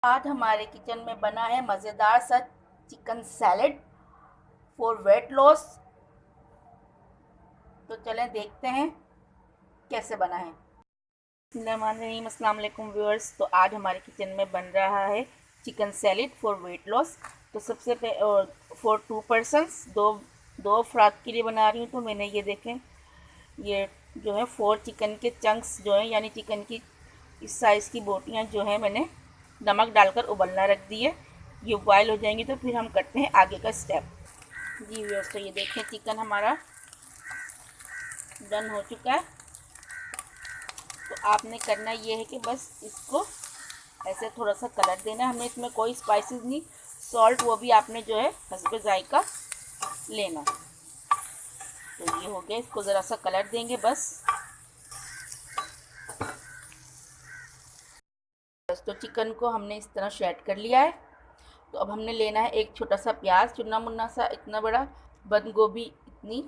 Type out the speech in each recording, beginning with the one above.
आज हमारे किचन में बना है मज़ेदार सा chicken salad for weight loss. तो चलें देखते हैं कैसे बना है। बिस्मिल्लाहिर्रहमानिर्रहीम, अस्सलाम वालेकुम व्यूअर्स। तो आज हमारे किचन में बन रहा है chicken salad for weight loss. तो सबसे पहले फॉर 2 पर्सनस, दो अफराद के लिए बना रही हूँ। तो मैंने ये देखें, ये जो है 4 चिकन के चंक्स जो हैं, यानी चिकन की इस साइज़ की बोटियाँ जो हैं, मैंने नमक डालकर उबलना रख दी है। ये बॉयल हो जाएंगी तो फिर हम करते हैं आगे का स्टेप। जी व्यूअर्स, तो ये देखें चिकन हमारा डन हो चुका है। तो आपने करना ये है कि बस इसको ऐसे थोड़ा सा कलर देना है। हमें इसमें कोई स्पाइसेस नहीं, सॉल्ट वो भी आपने जो है हस्बे जायका लेना। तो ये हो गया, इसको ज़रा सा कलर देंगे बस। तो चिकन को हमने इस तरह शेड कर लिया है। तो अब हमने लेना है एक छोटा सा प्याज, चुना मुन्ना सा इतना बड़ा, बंद गोभी इतनी,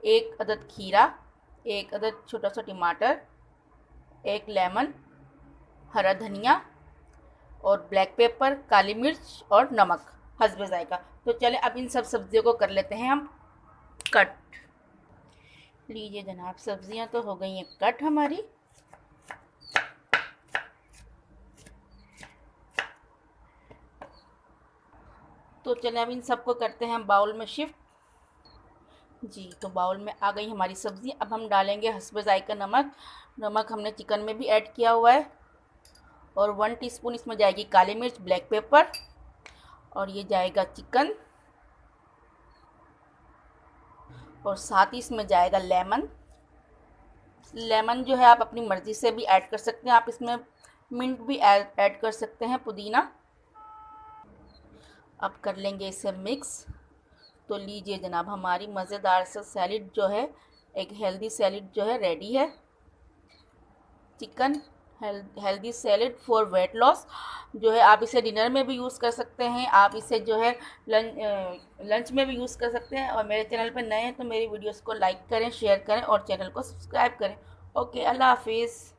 एक अदद खीरा, एक अदद छोटा सा टमाटर, एक लेमन, हरा धनिया और ब्लैक पेपर, काली मिर्च और नमक हस्बे जायका। तो चले अब इन सब सब्जियों को कर लेते हैं हम कट। लीजिए जनाब, सब्जियां तो हो गई हैं कट हमारी। तो चले अब इन सबको करते हैं हम बाउल में शिफ्ट। जी, तो बाउल में आ गई हमारी सब्ज़ी। अब हम डालेंगे हस्बे जायका नमक। नमक हमने चिकन में भी ऐड किया हुआ है। और 1 टीस्पून इसमें जाएगी काली मिर्च, ब्लैक पेपर, और ये जाएगा चिकन, और साथ ही इसमें जाएगा लेमन। लेमन जो है आप अपनी मर्ज़ी से भी ऐड कर सकते हैं, आप इसमें मिंट भी ऐड कर सकते हैं, पुदीना। अब कर लेंगे इसे मिक्स। तो लीजिए जनाब, हमारी मज़ेदार सा सैलेड जो है, एक हेल्दी सैलेड जो है रेडी है। Chicken healthy salad for weight loss जो है, आप इसे डिनर में भी यूज़ कर सकते हैं, आप इसे जो है लंच में भी यूज़ कर सकते हैं। और मेरे चैनल पर नए हैं तो मेरी वीडियोस को लाइक करें, शेयर करें और चैनल को सब्सक्राइब करें। ओके, अल्लाह हाफिज़।